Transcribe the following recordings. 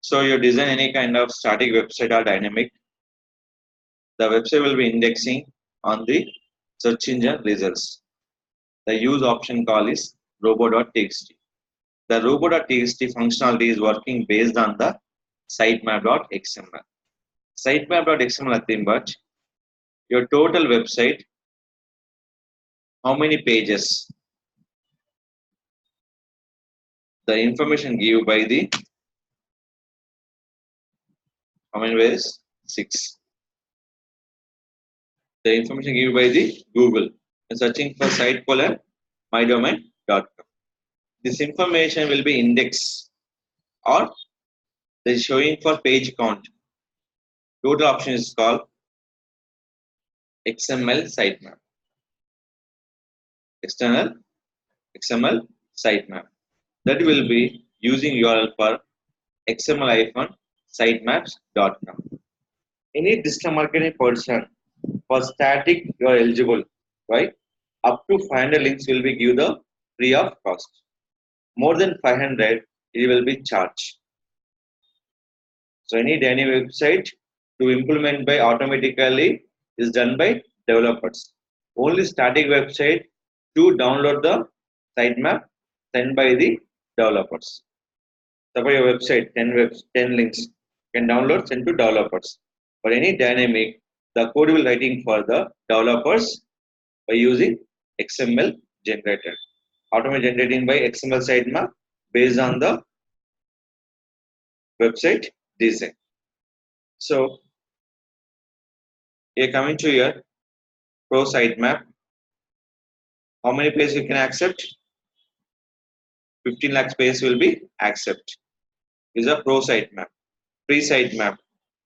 So you design any kind of static website or dynamic. The website will be indexing on the search engine results. The use option call is robo.txt. The robo.txt functionality is working based on the sitemap.xml. Sitemap.xml nothing but your total website, how many pages, the information given by the how many pages? 6. The information given by the Google. Searching for site colon mydomain.com. This information will be indexed or the showing for page count. Total option is called XML sitemap. External XML sitemap. That will be using URL for xml-sitemaps.com. Any digital marketing person for static you are eligible, right? Up to 500 links will be given the free of cost. More than 500 it will be charged. So any dynamic website to implement by automatically is done by developers. Only static website to download the sitemap sent by the developers. Suppose your website 10 links can download sent to developers. For any dynamic, the code will writing for the developers by using XML generator. Automatically generating by XML sitemap based on the website design. So here coming to your pro sitemap. How many pages you can accept? 15 lakh pages will be accept. Is a pro sitemap. Free sitemap.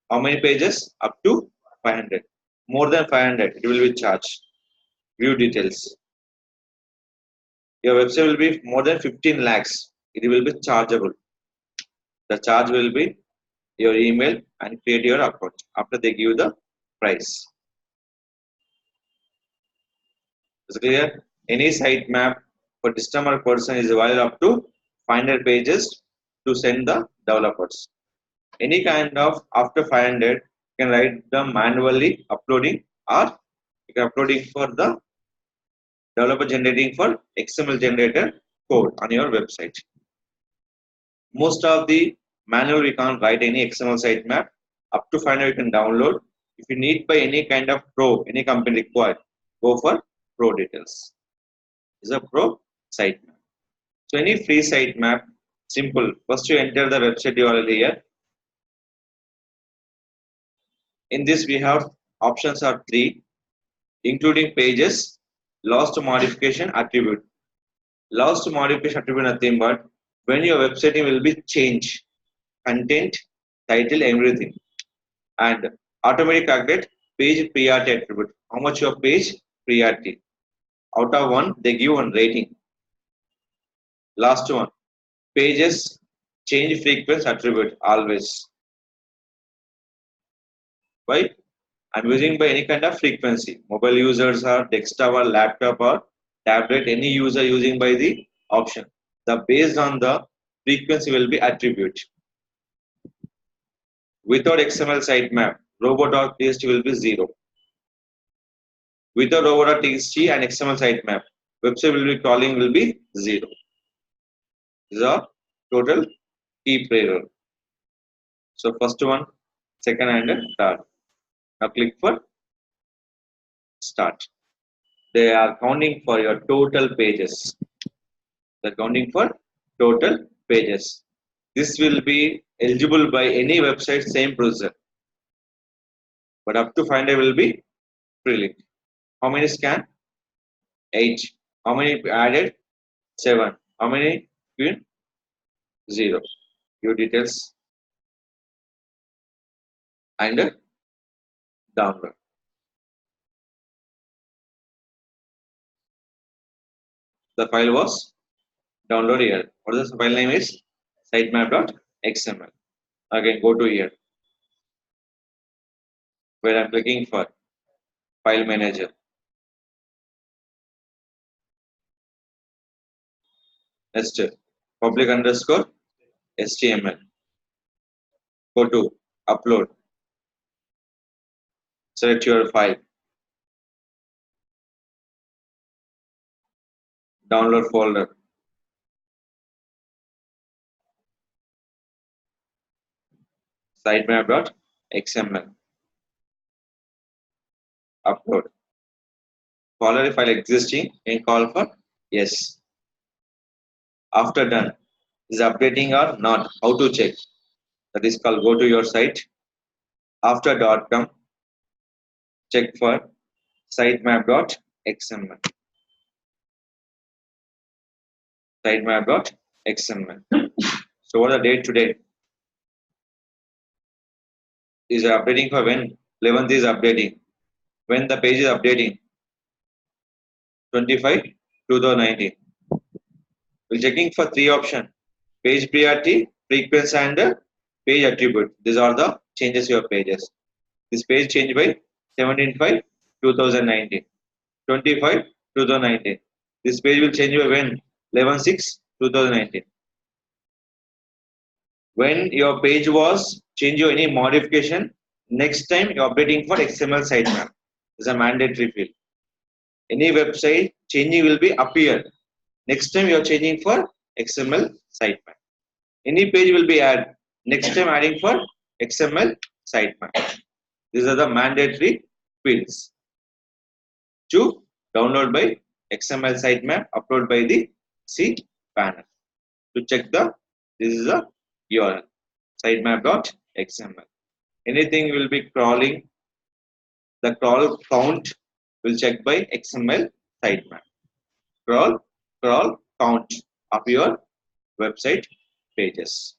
How many pages? Up to 500. More than 500 it will be charged. View details. Your website will be more than 15 lakhs. It will be chargeable. The charge will be your email and create your account after they give the price. Is it clear? Any sitemap for customer person is valid up to 500 pages to send the developers. Any kind of after 500 you can write them manually uploading or you can uploading for the developer generating for XML generator code on your website. Most of the manual we can't write any XML sitemap. Up to 500 you can download. If you need by any kind of pro, any company required, go for pro details. This is a pro sitemap. So any free sitemap, simple. First you enter the website URL here. In this we have options are 3, including pages, lost modification attribute. Lost modification attribute nothing but when your website will be changed, content, title, everything, and automatic calculate page priority attribute. How much your page priority? Out of 1, they give 1 rating. Last one, pages change frequency attribute always. Why? I'm using by any kind of frequency. Mobile users or desktop or laptop or tablet, any user using by the option. The based on the frequency will be attribute. Without XML sitemap, robo.txt will be 0. Without robo.txt and XML sitemap, website will be crawling will be 0. These are total key error. So first one, second and third. Now click for start. They are counting for your total pages. They're counting for total pages. This will be eligible by any website, same procedure. But up to 500 will be free link. How many scan? 8. How many added? 7. How many queen? 0. View details and download. The file was downloaded here. What is the file name is? Sitemap.xml. Again, go to here where I'm clicking for file manager. Next, public underscore HTML. Go to upload. Select your file. Download folder. Sitemap.xml. Upload. Folder file existing and call for yes. After done, is updating or not? How to check? That is called go to your site. After .com, check for sitemap.xml. Sitemap.xml. So what the date today? Is updating for when? 11th is updating. When the page is updating? 25 2019. We're checking for three options: page priority, frequency, and page attribute. These are the changes your pages. This page changed by 17/5 2019. 25 2019. This page will change by when? 11/6 2019. When your page was change or any modification, next time you're updating for XML sitemap. It's a mandatory field. Any website changing will be appear. Next time you're changing for XML sitemap. Any page will be added. Next time adding for XML sitemap. These are the mandatory fields to download by XML sitemap, upload by the C panel. To check this is a URL sitemap.xml. Anything will be crawling. The crawl count will check by XML sitemap. Crawl count of your website pages.